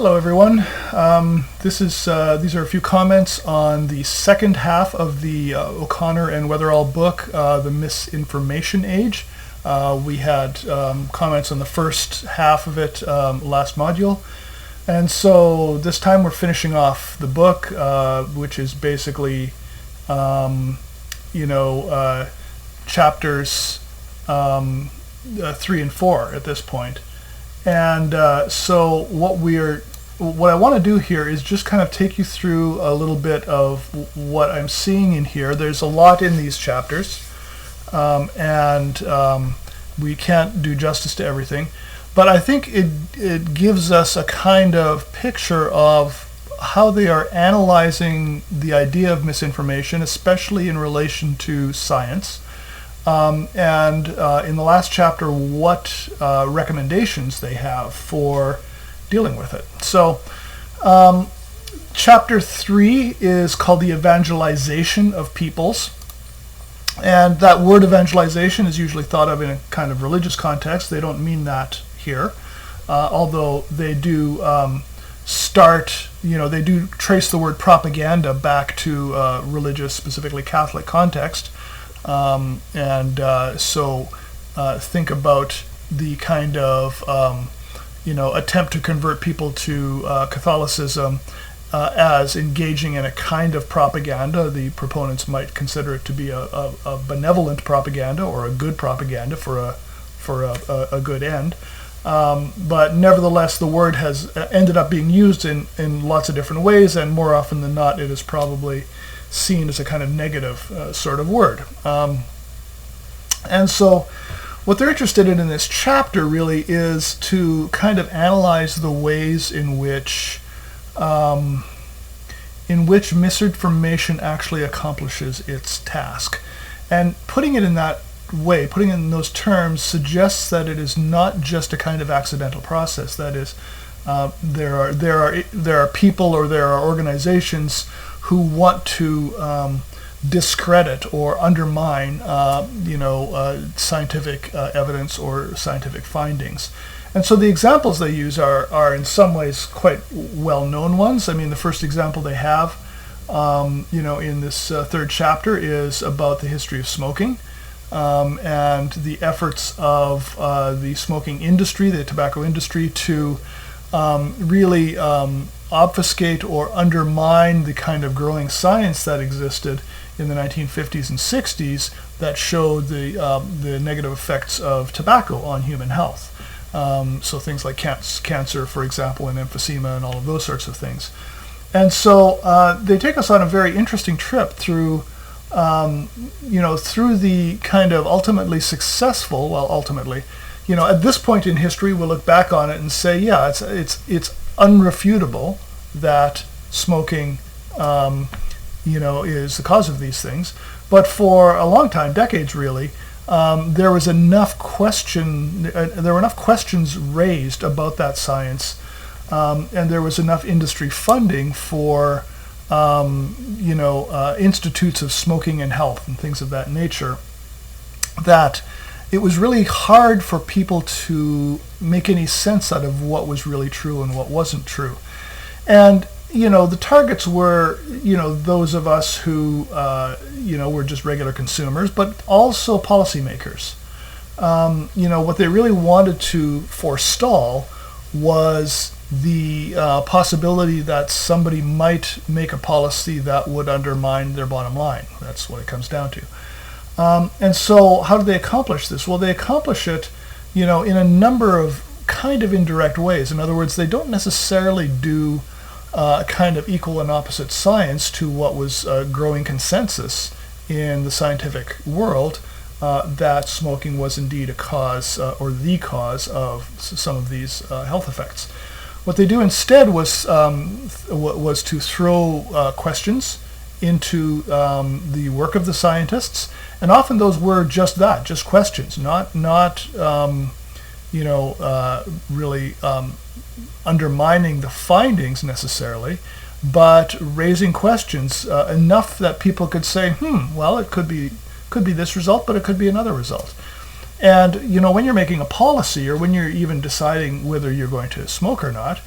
Hello, everyone. These are a few comments on the second half of the O'Connor and Weatherall book, The Misinformation Age. We had comments on the first half of it last module. And so this time we're finishing off the book, which is basically, chapters 3 and 4 at this point. And so what I want to do here is just kind of take you through a little bit of what I'm seeing in here. There's a lot in these chapters, and we can't do justice to everything. But I think it gives us a kind of picture of how they are analyzing the idea of misinformation, especially in relation to science. And in the last chapter, what recommendations they have for dealing with it. So chapter 3 is called the evangelization of peoples. And that word evangelization is usually thought of in a kind of religious context. They don't mean that here, although they do they do trace the word propaganda back to religious, specifically Catholic context. So think about the kind of attempt to convert people to Catholicism as engaging in a kind of propaganda. The proponents might consider it to be a benevolent propaganda or a good propaganda for a good end. But nevertheless, the word has ended up being used in lots of different ways, and more often than not, it is probably seen as a kind of negative sort of word. And so what they're interested in this chapter really is to kind of analyze the ways in which misinformation actually accomplishes its task. And putting it in that way, putting it in those terms, suggests that it is not just a kind of accidental process. That is, there are people or there are organizations who want to discredit or undermine, scientific evidence or scientific findings. And so the examples they use are in some ways quite well-known ones. I mean, the first example they have, in this third chapter is about the history of smoking and the efforts of the smoking industry, the tobacco industry, to really obfuscate or undermine the kind of growing science that existed in the 1950s and 60s that showed the negative effects of tobacco on human health. So things like cancer, for example, and emphysema and all of those sorts of things. And so they take us on a very interesting trip through the kind of ultimately successful, at this point in history, we'll look back on it and say, yeah, it's unrefutable that smoking, is the cause of these things. But for a long time, decades really, there were enough questions raised about that science, and there was enough industry funding for, institutes of smoking and health and things of that nature, that it was really hard for people to make any sense out of what was really true and what wasn't true. And, the targets were, those of us who, were just regular consumers, but also policymakers. What they really wanted to forestall was the possibility that somebody might make a policy that would undermine their bottom line. That's what it comes down to. And so how do they accomplish this? Well, they accomplish it, in a number of kind of indirect ways. In other words, they don't necessarily do kind of equal and opposite science to what was growing consensus in the scientific world, that smoking was indeed a cause or the cause of some of these health effects. What they do instead was to throw questions into the work of the scientists, and often those were just that, just questions, not really undermining the findings necessarily, but raising questions enough that people could say, well, it could be this result, but it could be another result. And, when you're making a policy or when you're even deciding whether you're going to smoke or not,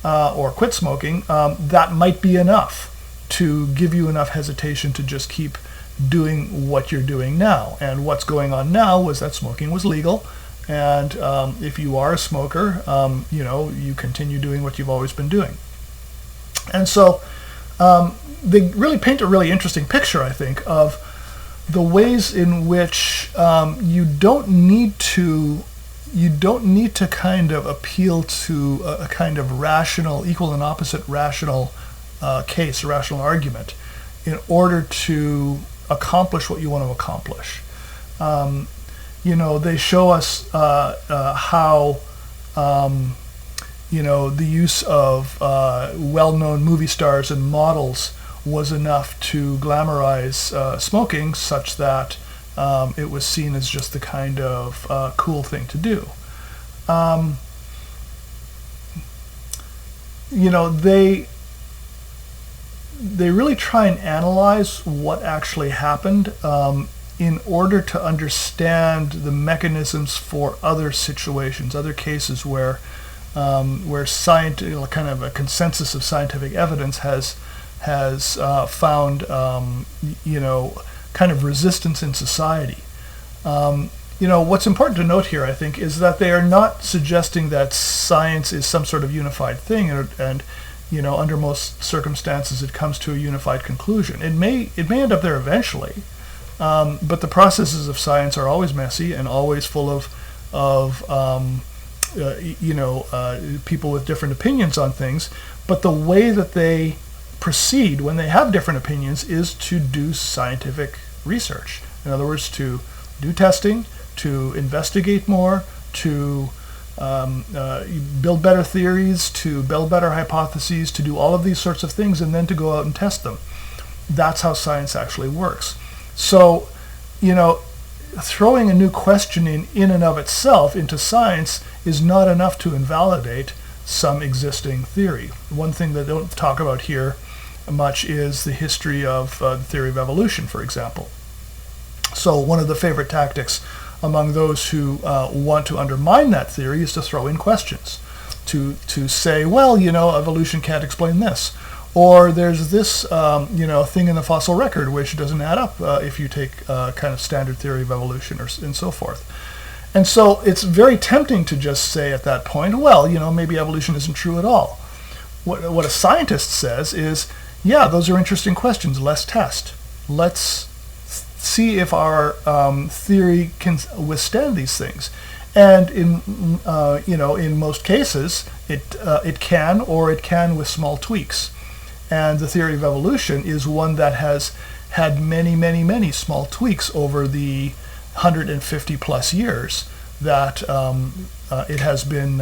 or quit smoking, that might be enough to give you enough hesitation to just keep doing what you're doing now. And what's going on now was that smoking was legal, and if you are a smoker, you continue doing what you've always been doing. And so they really paint a really interesting picture, I think, of the ways in which you don't need to kind of appeal to a kind of rational, equal and opposite rational case, a rational argument, in order to accomplish what you want to accomplish. They show us how the use of well-known movie stars and models was enough to glamorize smoking, such that it was seen as just the kind of cool thing to do. They really try and analyze what actually happened in order to understand the mechanisms for other situations, other cases where kind of a consensus of scientific evidence has found kind of resistance in society. What's important to note here, I think, is that they are not suggesting that science is some sort of unified thing, and under most circumstances it comes to a unified conclusion. It may end up there eventually, but the processes of science are always messy and always full of people with different opinions on things. But the way that they proceed when they have different opinions is to do scientific research. In other words, to do testing, to investigate more, to build better theories, to build better hypotheses, to do all of these sorts of things, and then to go out and test them. That's how science actually works. So, throwing a new question in and of itself into science is not enough to invalidate some existing theory. One thing that they don't talk about here much is the history of the theory of evolution, for example. So one of the favorite tactics among those who want to undermine that theory is to throw in questions, to say, well, evolution can't explain this, or there's this thing in the fossil record which doesn't add up if you take kind of standard theory of evolution and so forth. And so it's very tempting to just say at that point, well, maybe evolution isn't true at all. What a scientist says is, yeah, those are interesting questions. Let's test. Let's see if our theory can withstand these things. And in most cases, it can, or it can with small tweaks. And the theory of evolution is one that has had many, many, many small tweaks over the 150 plus years that it has been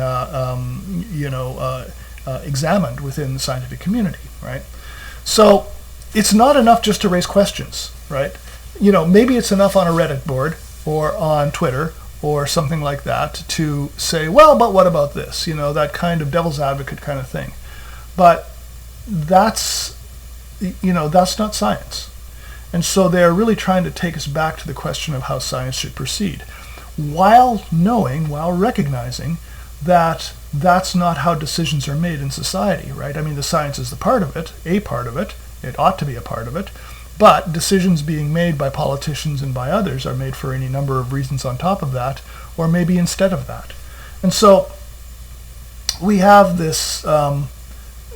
examined within the scientific community, right? So it's not enough just to raise questions, right? Maybe it's enough on a Reddit board or on Twitter or something like that to say, well, but what about this? That kind of devil's advocate kind of thing. But that's not science. And so they're really trying to take us back to the question of how science should proceed, while recognizing that that's not how decisions are made in society, right? I mean, the science is a part of it, it ought to be a part of it, but decisions being made by politicians and by others are made for any number of reasons on top of that, or maybe instead of that. And so we have this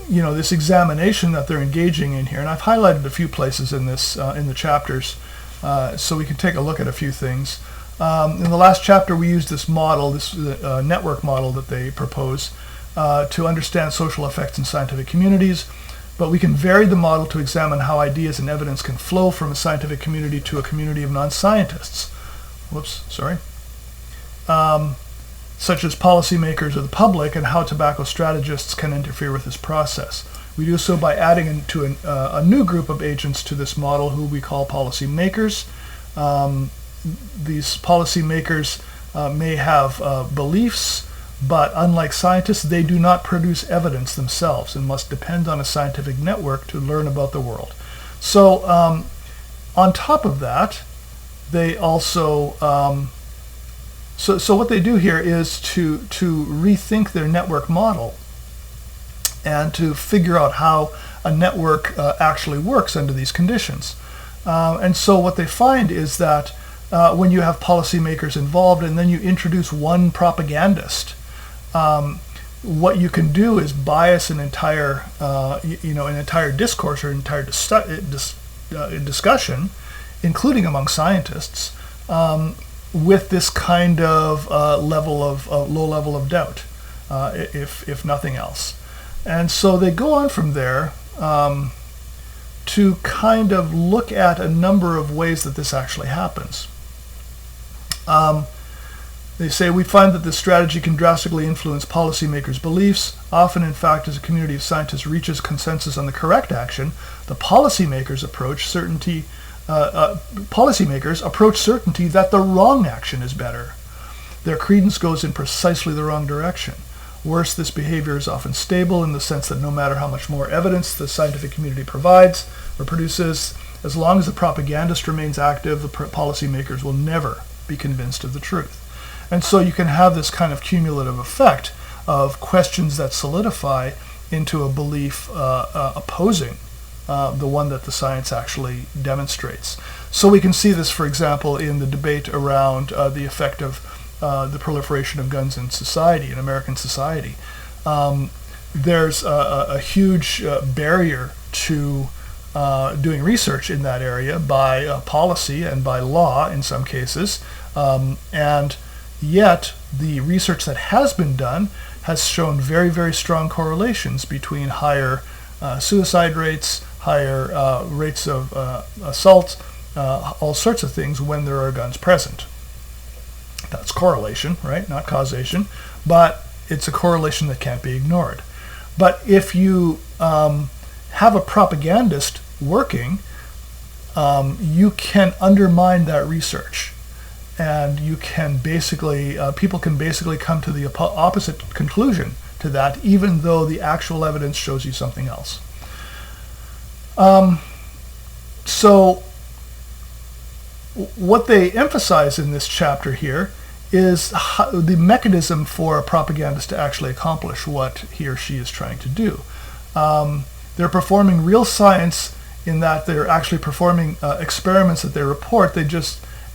this examination that they're engaging in here, and I've highlighted a few places in this in the chapters, so we can take a look at a few things. In the last chapter, we used this model, this network model that they propose to understand social effects in scientific communities, but we can vary the model to examine how ideas and evidence can flow from a scientific community to a community of non-scientists. Such as policymakers or the public, and how tobacco strategists can interfere with this process. We do so by adding into a new group of agents to this model who we call policymakers. These policymakers may have beliefs, but unlike scientists, they do not produce evidence themselves and must depend on a scientific network to learn about the world. So on top of that, they also So what they do here is to rethink their network model and to figure out how a network actually works under these conditions. And so what they find is that when you have policymakers involved and then you introduce one propagandist, what you can do is bias an entire, an entire discourse or entire discussion, including among scientists, with this kind of low level of doubt, if nothing else. And so they go on from there to kind of look at a number of ways that this actually happens. They say, we find that this strategy can drastically influence policymakers' beliefs. Often, in fact, as a community of scientists reaches consensus on the correct action, the policymakers approach certainty that the wrong action is better. Their credence goes in precisely the wrong direction. Worse, this behavior is often stable in the sense that no matter how much more evidence the scientific community provides or produces, as long as the propagandist remains active, the policymakers will never be convinced of the truth. And so you can have this kind of cumulative effect of questions that solidify into a belief opposing the one that the science actually demonstrates. So we can see this, for example, in the debate around the effect of the proliferation of guns in society, in American society. There's a huge barrier to doing research in that area by policy and by law in some cases, and yet the research that has been done has shown very, very strong correlations between higher suicide rates, higher rates of assault, all sorts of things when there are guns present. That's correlation, right? Not causation, but it's a correlation that can't be ignored. But if you have a propagandist working, you can undermine that research. And you can basically, people can basically come to the opposite conclusion to that, even though the actual evidence shows you something else. So what they emphasize in this chapter here is the mechanism for a propagandist to actually accomplish what he or she is trying to do. They're performing real science in that they're actually performing experiments that they report.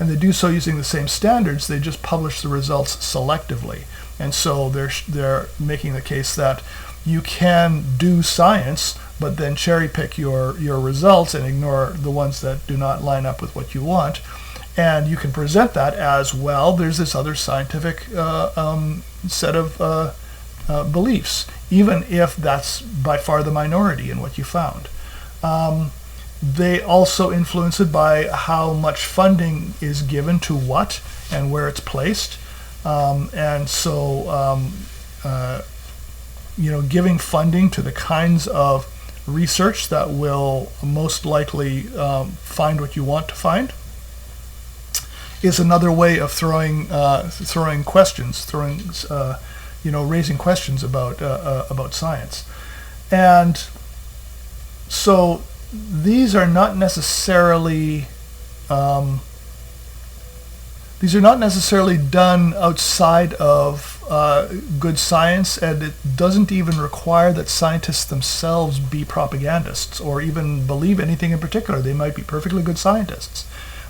And they do so using the same standards. They just publish the results selectively. And so they're making the case that you can do science, but then cherry pick your results and ignore the ones that do not line up with what you want. And you can present that as, well, there's this other scientific set of beliefs, even if that's by far the minority in what you found. They also influence it by how much funding is given to what and where it's placed. And so, giving funding to the kinds of research that will most likely find what you want to find is another way of throwing questions, raising questions about science. And so these are not necessarily done outside of good science, and it doesn't even require that scientists themselves be propagandists or even believe anything in particular. They might be perfectly good scientists.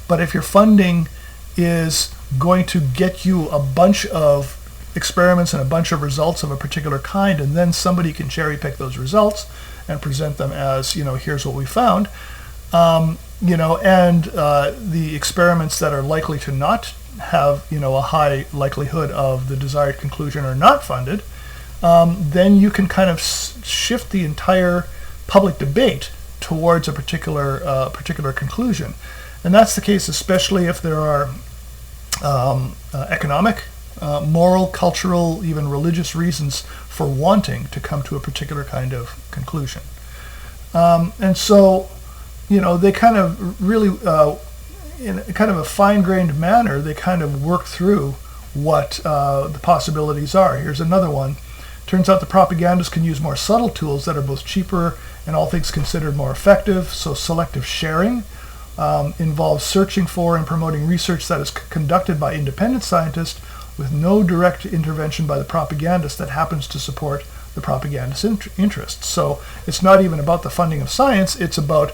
But if your funding is going to get you a bunch of experiments and a bunch of results of a particular kind, and then somebody can cherry pick those results and present them as, here's what we found, and the experiments that are likely to not have, a high likelihood of the desired conclusion are not funded, then you can kind of shift the entire public debate towards a particular conclusion. And that's the case especially if there are economic, moral, cultural, even religious reasons for wanting to come to a particular kind of conclusion. And so, they kind of really, in kind of a fine-grained manner, they kind of work through what the possibilities are. Here's another one. Turns out the propagandists can use more subtle tools that are both cheaper and, all things considered, more effective. So selective sharing involves searching for and promoting research that is conducted by independent scientists with no direct intervention by the propagandist that happens to support the propagandist interests. So it's not even about the funding of science, it's about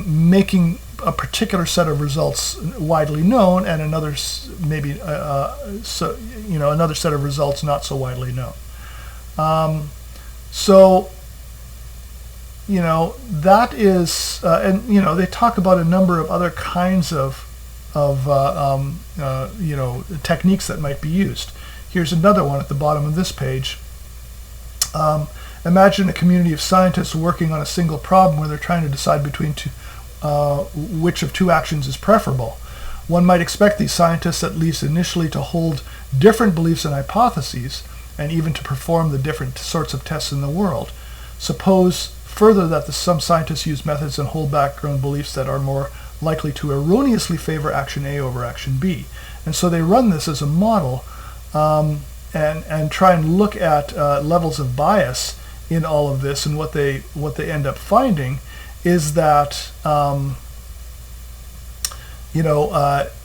making a particular set of results widely known and another maybe another set of results not so widely known. That is, and they talk about a number of other kinds of techniques that might be used. Here's another one at the bottom of this page. Imagine a community of scientists working on a single problem where they're trying to decide between which of two actions is preferable. One might expect these scientists, at least initially, to hold different beliefs and hypotheses, and even to perform the different sorts of tests in the world. Suppose further that some scientists use methods and hold background beliefs that are more likely to erroneously favor action A over action B. And so they run this as a model and try and look at levels of bias in all of this, and what they end up finding is that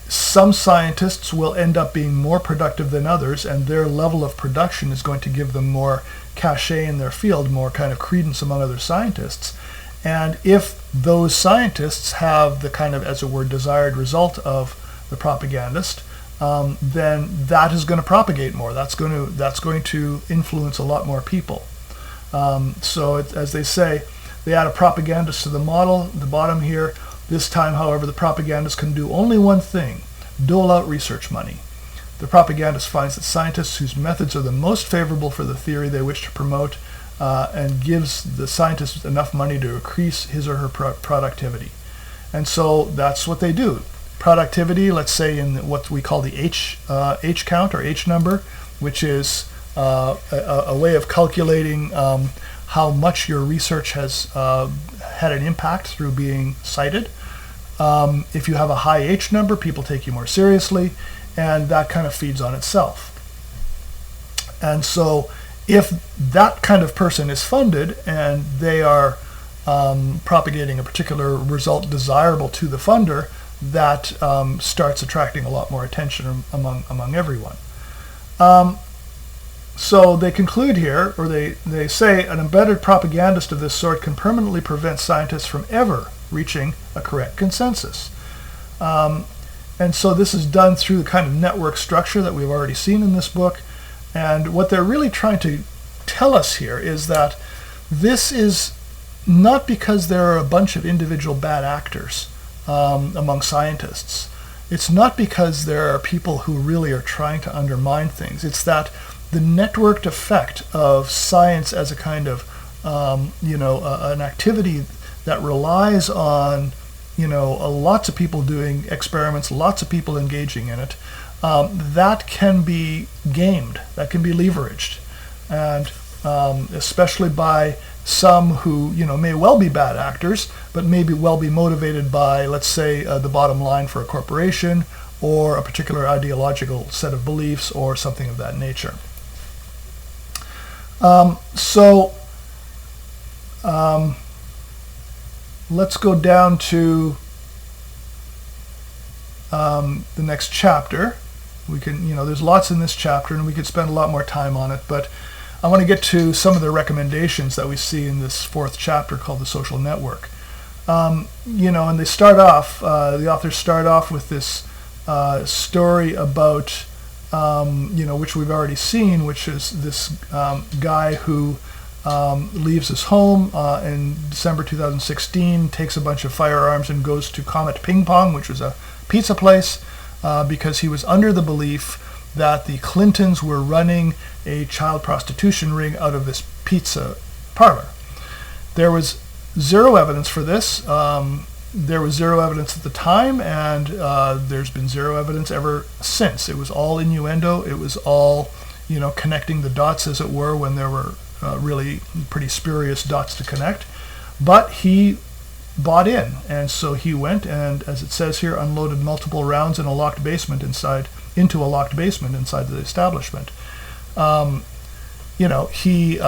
some scientists will end up being more productive than others, and their level of production is going to give them more cachet in their field, more kind of credence among other scientists. And if those scientists have the kind of, as it were, desired result of the propagandist, then that is going to propagate more. That's going to influence a lot more people. As they say, they add a propagandist to the model, the bottom here. This time, however, the propagandist can do only one thing: dole out research money. The propagandist finds that scientists whose methods are the most favorable for the theory they wish to promote and gives the scientist enough money to increase his or her productivity. And so that's what they do. Productivity, let's say in what we call the H count or H number, which is a way of calculating how much your research has had an impact through being cited. If you have a high H number, people take you more seriously, and that kind of feeds on itself. And so if that kind of person is funded and they are propagating a particular result desirable to the funder, that starts attracting a lot more attention among everyone. So they conclude here, or they say, an embedded propagandist of this sort can permanently prevent scientists from ever reaching a correct consensus. And so this is done through the kind of network structure that we've already seen in this book. And what they're really trying to tell us here is that this is not because there are a bunch of individual bad actors among scientists. It's not because there are people who really are trying to undermine things. It's that the networked effect of science as a kind of, an activity that relies on, lots of people doing experiments, lots of people engaging in it, that can be gamed, that can be leveraged. And especially by some who, may well be bad actors, but maybe well be motivated by, let's say, the bottom line for a corporation, or a particular ideological set of beliefs, or something of that nature. Let's go down to the next chapter. We can, there's lots in this chapter, and we could spend a lot more time on it, but I want to get to some of the recommendations that we see in this fourth chapter called The Social Network. And they start off, the authors start off with this story about, which we've already seen, which is this guy who leaves his home in December 2016, takes a bunch of firearms and goes to Comet Ping Pong, which was a pizza place, because he was under the belief that the Clintons were running a child prostitution ring out of this pizza parlor. There was zero evidence for this. There was zero evidence at the time, and there's been zero evidence ever since. It was all innuendo. It was all, connecting the dots, as it were, when there were really pretty spurious dots to connect. But he bought in, and so he went and, as it says here, unloaded multiple rounds into a locked basement inside the establishment. He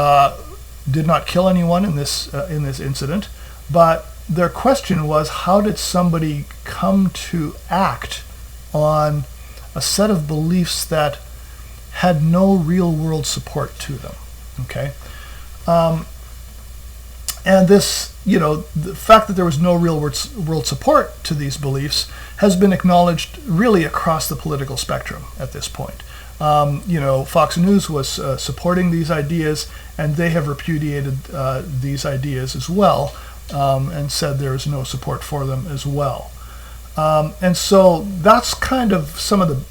did not kill anyone in this incident, but their question was, how did somebody come to act on a set of beliefs that had no real world support to them? Okay, and this, the fact that there was no real world support to these beliefs has been acknowledged really across the political spectrum at this point. Fox News was supporting these ideas, and they have repudiated these ideas as well, and said there is no support for them as well. And so that's kind of some of the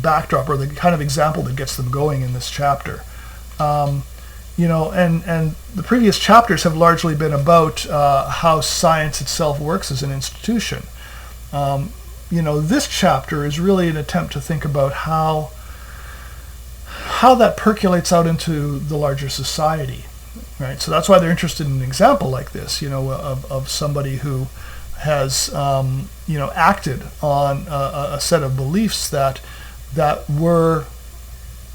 backdrop, or the kind of example that gets them going in this chapter. And the previous chapters have largely been about how science itself works as an institution. This chapter is really an attempt to think about how that percolates out into the larger society, right? So that's why they're interested in an example like this, of somebody who has, acted on a set of beliefs that were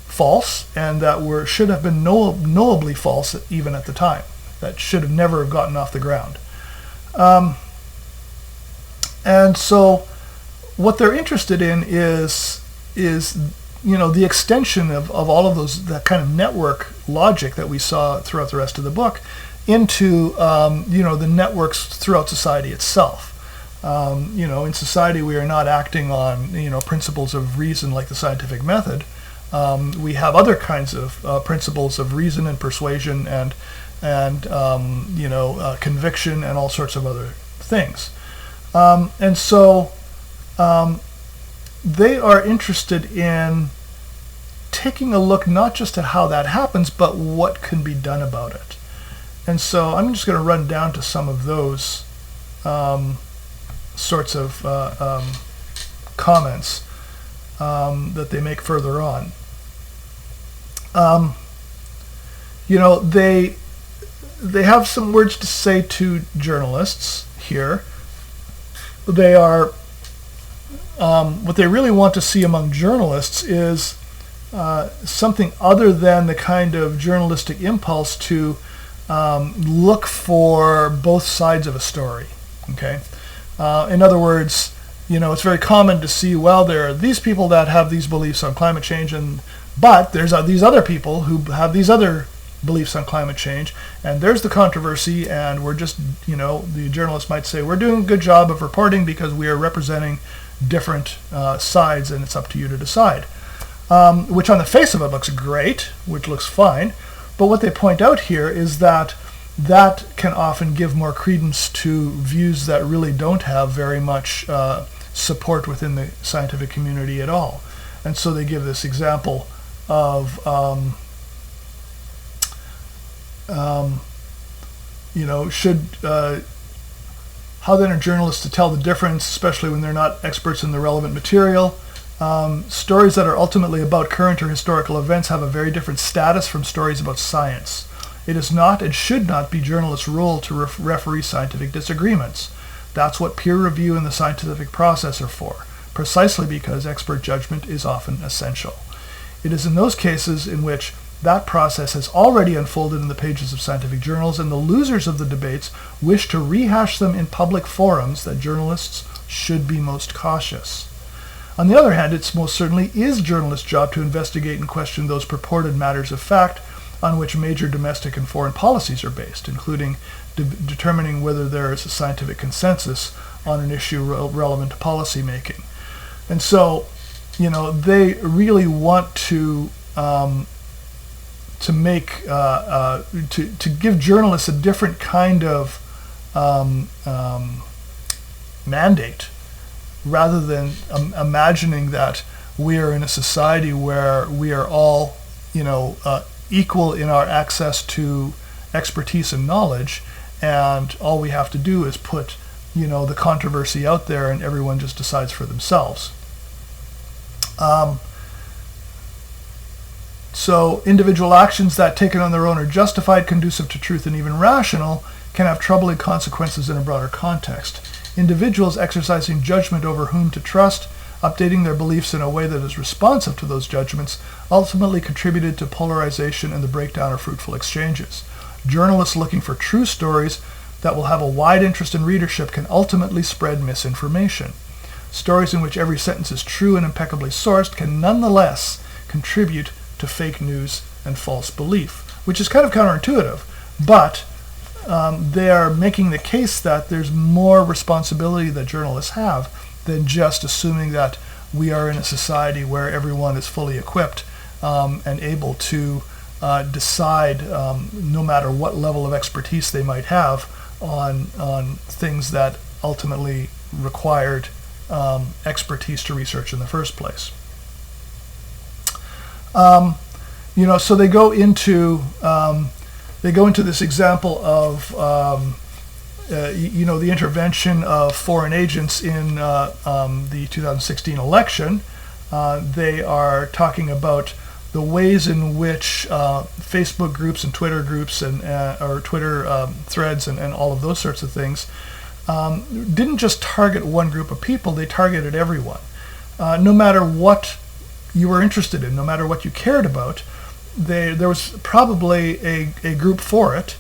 false, and that should have been knowably false even at the time, that should have never have gotten off the ground. And so what they're interested in is the extension of all of that kind of network logic that we saw throughout the rest of the book into the networks throughout society itself. In society, we are not acting on principles of reason like the scientific method. We have other kinds of principles of reason and persuasion and conviction and all sorts of other things. And so they are interested in taking a look not just at how that happens, but what can be done about it. And so I'm just going to run down to some of those sorts of comments that they make further on. They have some words to say to journalists here. They are what they really want to see among journalists is something other than the kind of journalistic impulse to look for both sides of a story. Okay, in other words, it's very common to see, well, there are these people that have these beliefs on climate change, but there's these other people who have these other beliefs on climate change, and there's the controversy, and we're just, the journalist might say, we're doing a good job of reporting because we are representing different sides, and it's up to you to decide. Which on the face of it looks great, which looks fine, but what they point out here is that can often give more credence to views that really don't have very much support within the scientific community at all. And so they give this example of how then are journalists to tell the difference, especially when they're not experts in the relevant material. Stories that are ultimately about current or historical events have a very different status from stories about science. It is not and should not be journalists' role to referee scientific disagreements. That's what peer review and the scientific process are for, precisely because expert judgment is often essential. It is in those cases in which that process has already unfolded in the pages of scientific journals, and the losers of the debates wish to rehash them in public forums, that journalists should be most cautious. On the other hand, it most certainly is journalists' job to investigate and question those purported matters of fact on which major domestic and foreign policies are based, including determining whether there is a scientific consensus on an issue relevant to policy making. And so, they really want to give journalists a different kind of mandate, rather than imagining that we are in a society where we are all, equal in our access to expertise and knowledge, and all we have to do is put, the controversy out there, and everyone just decides for themselves. So individual actions that, taken on their own, are justified, conducive to truth, and even rational, can have troubling consequences in a broader context. Individuals exercising judgment over whom to trust, updating their beliefs in a way that is responsive to those judgments, ultimately contributed to polarization and the breakdown of fruitful exchanges. Journalists looking for true stories that will have a wide interest in readership can ultimately spread misinformation. Stories in which every sentence is true and impeccably sourced can nonetheless contribute to fake news and false belief, which is kind of counterintuitive. But they are making the case that there's more responsibility that journalists have than just assuming that we are in a society where everyone is fully equipped and able to decide, no matter what level of expertise they might have, on things that ultimately required expertise to research in the first place. So they go into this example of the intervention of foreign agents in the 2016 election. They are talking about the ways in which Facebook groups and Twitter groups or Twitter threads and all of those sorts of things didn't just target one group of people, they targeted everyone. No matter what you were interested in, no matter what you cared about, there was probably a group for it.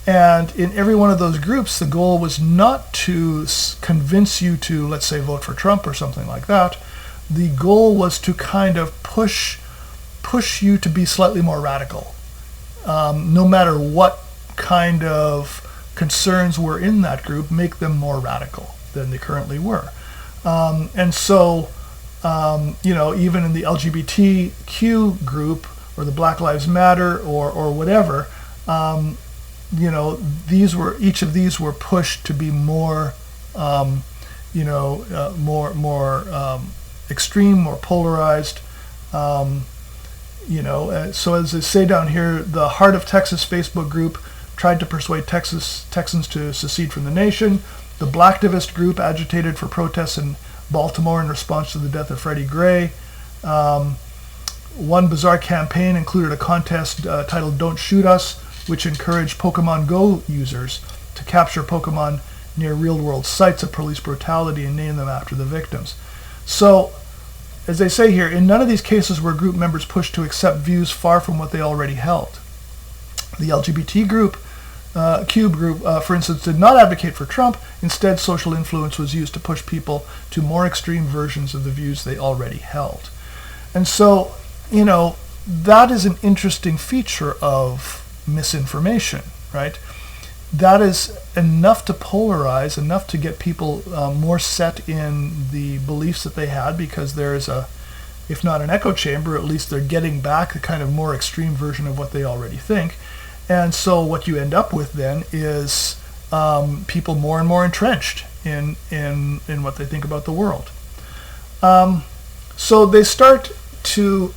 And in every one of those groups, the goal was not to convince you to, let's say, vote for Trump or something like that. The goal was to kind of push you to be slightly more radical, no matter what kind of concerns were in that group, make them more radical than they currently were. And so, even in the LGBTQ group or the Black Lives Matter or whatever, each of these were pushed to be more, more extreme, more polarized. So as they say down here, the Heart of Texas Facebook group tried to persuade Texans to secede from the nation. The Blacktivist group agitated for protests in Baltimore in response to the death of Freddie Gray. One bizarre campaign included a contest titled Don't Shoot Us, which encouraged Pokemon Go users to capture Pokemon near real-world sites of police brutality and name them after the victims. So, as they say here, in none of these cases were group members pushed to accept views far from what they already held. The LGBT group, Cube group, for instance, did not advocate for Trump. Instead, social influence was used to push people to more extreme versions of the views they already held. And so, that is an interesting feature of misinformation, right? That is enough to polarize, enough to get people more set in the beliefs that they had, because there is if not an echo chamber, at least they're getting back a kind of more extreme version of what they already think. And so what you end up with then is people more and more entrenched in what they think about the world. So they start to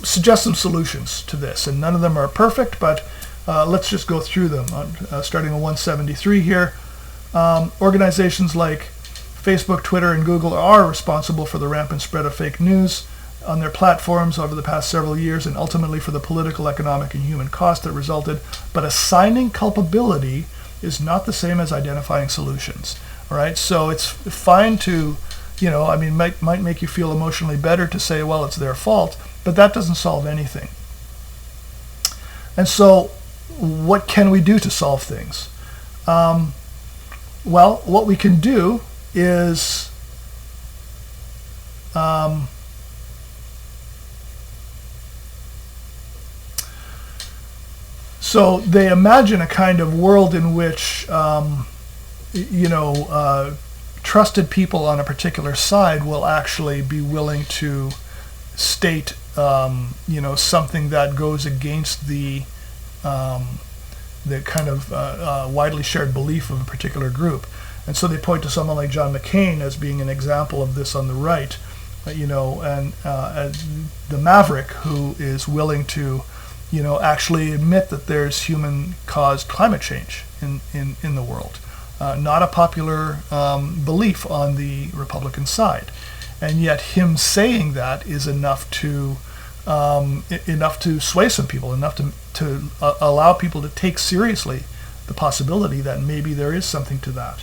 suggest some solutions to this, and none of them are perfect, but let's just go through them, starting on 173 here. Organizations like Facebook, Twitter, and Google are responsible for the rampant spread of fake news on their platforms over the past several years, and ultimately for the political, economic, and human cost that resulted. But assigning culpability is not the same as identifying solutions. All right, so it's fine to, might make you feel emotionally better to say, well, it's their fault, but that doesn't solve anything. And so, what can we do to solve things? Well, what we can do is so they imagine a kind of world in which trusted people on a particular side will actually be willing to state something that goes against the kind of widely shared belief of a particular group. And so they point to someone like John McCain as being an example of this on the right, and the maverick who is willing to, actually admit that there's human-caused climate change in the world. Not a popular belief on the Republican side. And yet him saying that is enough to sway some people, enough to allow people to take seriously the possibility that maybe there is something to that.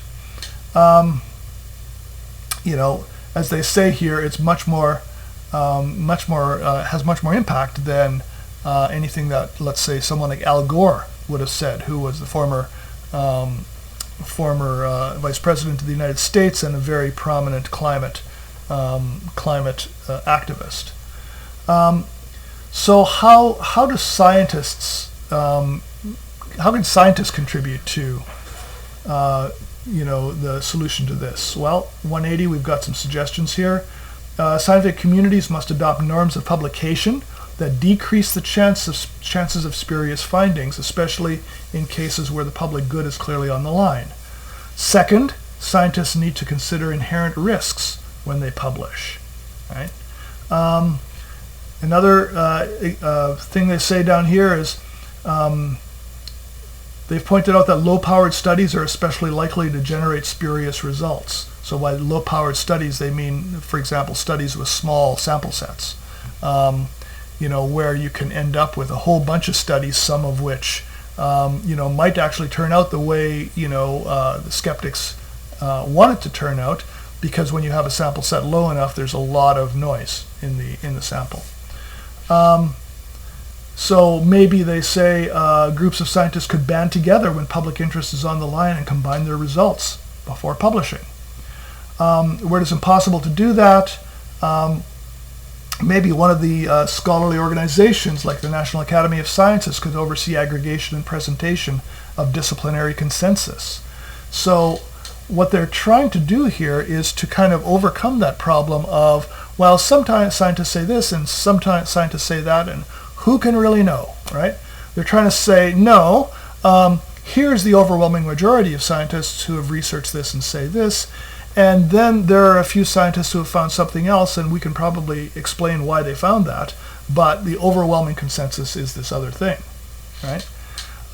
As they say here, it's much more has much more impact than anything that, let's say, someone like Al Gore would have said, who was the former vice president of the United States and a very prominent climate activist. So how do scientists how can scientists contribute to the solution to this? Well, 180, we've got some suggestions here. Scientific communities must adopt norms of publication that decrease the chances of spurious findings, especially in cases where the public good is clearly on the line. Second, scientists need to consider inherent risks when they publish. Right? Another thing they say down here is they've pointed out that low-powered studies are especially likely to generate spurious results. So by low-powered studies, they mean, for example, studies with small sample sets, where you can end up with a whole bunch of studies, some of which, might actually turn out the way, the skeptics want it to turn out, because when you have a sample set low enough, there's a lot of noise in the sample. So maybe they say groups of scientists could band together when public interest is on the line and combine their results before publishing. Where it is impossible to do that, maybe one of the scholarly organizations like the National Academy of Sciences could oversee aggregation and presentation of disciplinary consensus. So what they're trying to do here is to kind of overcome that problem of, well, sometimes scientists say this and sometimes scientists say that, and who can really know, right? They're trying to say, no, here's the overwhelming majority of scientists who have researched this and say this, and then there are a few scientists who have found something else, and we can probably explain why they found that, but the overwhelming consensus is this other thing, right?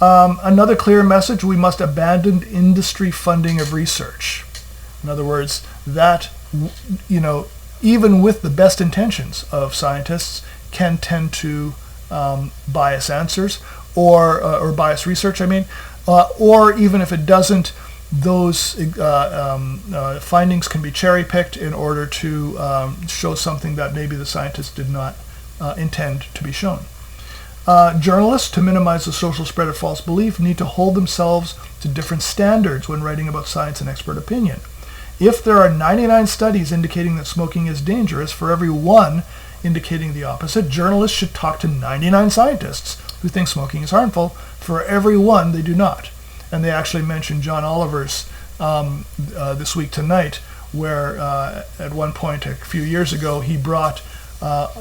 Another clear message, we must abandon industry funding of research. In other words, that, even with the best intentions of scientists, can tend to bias answers or bias research, or even if it doesn't, those findings can be cherry-picked in order to show something that maybe the scientists did not intend to be shown. Journalists, to minimize the social spread of false belief, need to hold themselves to different standards when writing about science and expert opinion. If there are 99 studies indicating that smoking is dangerous, for every one indicating the opposite, journalists should talk to 99 scientists who think smoking is harmful. For every one, they do not. And they actually mentioned John Oliver's This Week Tonight, where at one point a few years ago he brought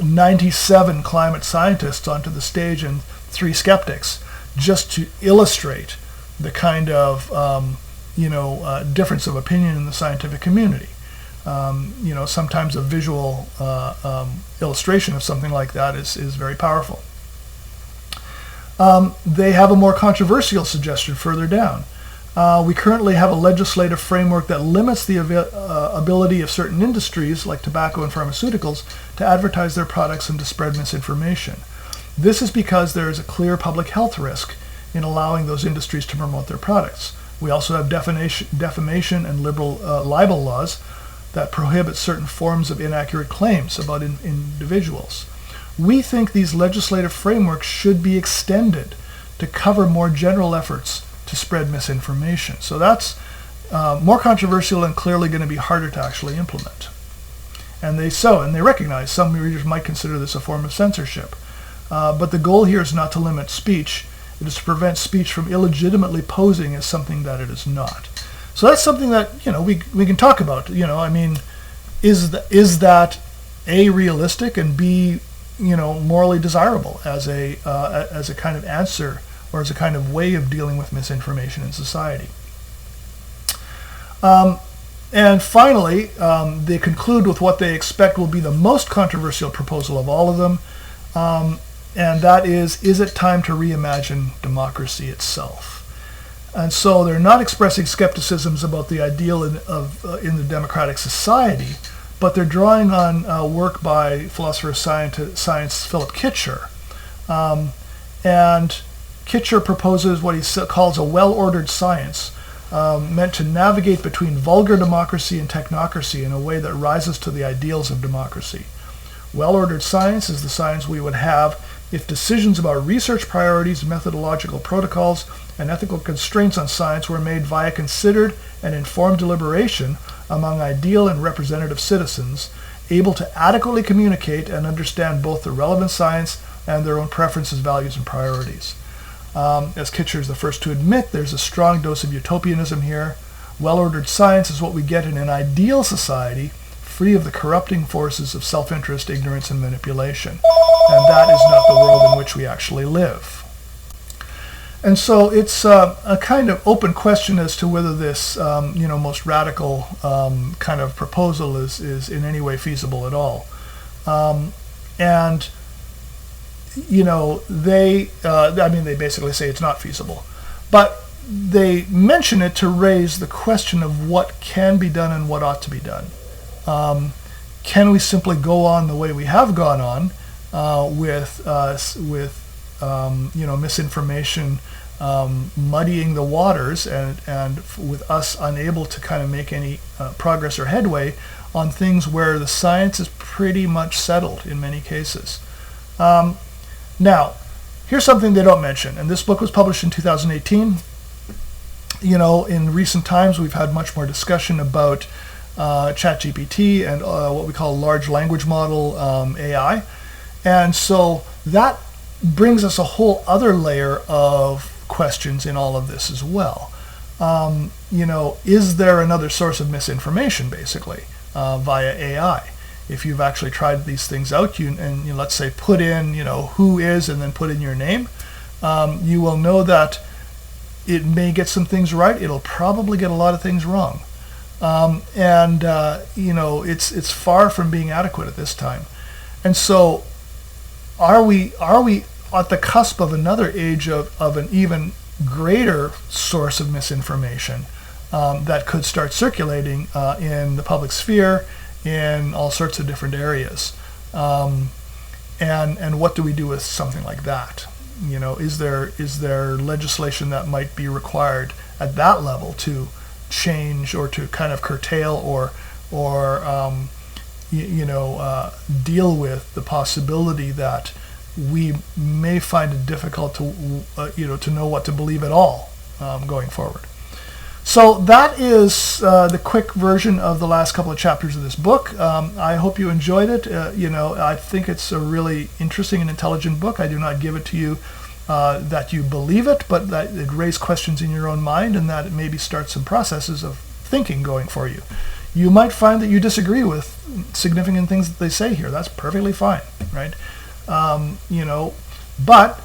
97 climate scientists onto the stage and 3 skeptics, just to illustrate the kind of difference of opinion in the scientific community. Sometimes a visual illustration of something like that is very powerful. They have a more controversial suggestion further down. We currently have a legislative framework that limits the ability of certain industries, like tobacco and pharmaceuticals, to advertise their products and to spread misinformation. This is because there is a clear public health risk in allowing those industries to promote their products. We also have defamation and libel laws that prohibit certain forms of inaccurate claims about individuals. We think these legislative frameworks should be extended to cover more general efforts to spread misinformation. So that's more controversial and clearly going to be harder to actually implement. And they recognize some readers might consider this a form of censorship. But the goal here is not to limit speech. It is to prevent speech from illegitimately posing as something that it is not. So that's something that we can talk about. Is that A, realistic, and B, morally desirable as a kind of answer or as a kind of way of dealing with misinformation in society. And finally, they conclude with what they expect will be the most controversial proposal of all of them, and that is it time to reimagine democracy itself? And so they're not expressing skepticisms about the ideal in the democratic society, but they're drawing on work by philosopher of science Philip Kitcher. And Kitcher proposes what he calls a well-ordered science, meant to navigate between vulgar democracy and technocracy in a way that rises to the ideals of democracy. Well-ordered science is the science we would have if decisions about research priorities, methodological protocols, and ethical constraints on science were made via considered and informed deliberation among ideal and representative citizens, able to adequately communicate and understand both the relevant science and their own preferences, values, and priorities. As Kitcher is the first to admit, there's a strong dose of utopianism here. Well-ordered science is what we get in an ideal society, free of the corrupting forces of self-interest, ignorance, and manipulation. And that is not the world in which we actually live. And so it's a kind of open question as to whether this, most radical kind of proposal is in any way feasible at all. They basically say it's not feasible. But they mention it to raise the question of what can be done and what ought to be done. Can we simply go on the way we have gone on with misinformation muddying the waters and with us unable to kind of make any progress or headway on things where the science is pretty much settled in many cases? Now, here's something they don't mention, and this book was published in 2018. In recent times, we've had much more discussion about ChatGPT and what we call large language model, AI. And so that brings us a whole other layer of questions in all of this as well. Is there another source of misinformation, basically, via AI? If you've actually tried these things out, let's say put in, who is, and then put in your name, you will know that it may get some things right. It'll probably get a lot of things wrong. It's far from being adequate at this time. And so are we at the cusp of another age of an even greater source of misinformation that could start circulating in the public sphere in all sorts of different areas? And what do we do with something like that? Is there legislation that might be required at that level to change or to kind of curtail or deal with the possibility that we may find it difficult to know what to believe at all going forward? So that is the quick version of the last couple of chapters of this book. I hope you enjoyed it. I think it's a really interesting and intelligent book. I do not give it to you that you believe it, but that it raises questions in your own mind and that it maybe starts some processes of thinking going for you. You might find that you disagree with significant things that they say here. That's perfectly fine, right? But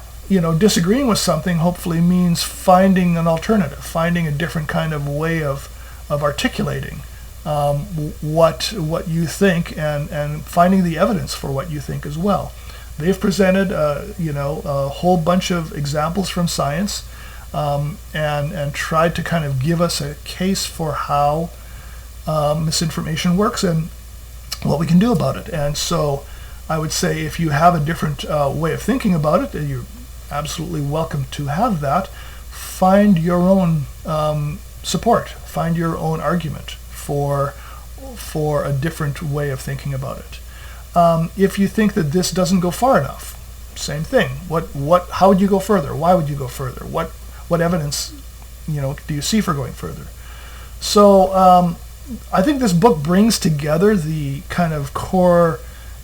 disagreeing with something hopefully means finding an alternative, finding a different kind of way of articulating what you think and finding the evidence for what you think as well. They've presented a whole bunch of examples from science and tried to kind of give us a case for how misinformation works and what we can do about it. And so I would say if you have a different way of thinking about it, you're absolutely welcome to have that. Find your own support. Find your own argument for a different way of thinking about it. If you think that this doesn't go far enough, same thing. How would you go further? Why would you go further? What evidence do you see for going further? So I think this book brings together the kind of core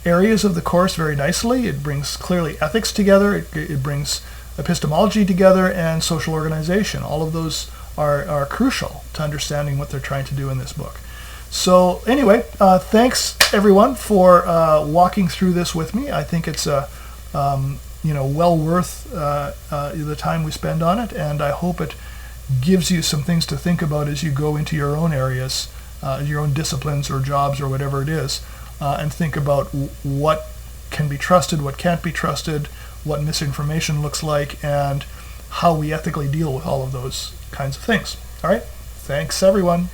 areas of the course very nicely. It brings clearly ethics together. It brings epistemology together and social organization. All of those are crucial to understanding what they're trying to do in this book. So anyway, thanks everyone for walking through this with me. I think it's well worth the time we spend on it, and I hope it gives you some things to think about as you go into your own areas, your own disciplines or jobs or whatever it is, and think about what can be trusted, what can't be trusted, what misinformation looks like, and how we ethically deal with all of those kinds of things. All right, thanks everyone.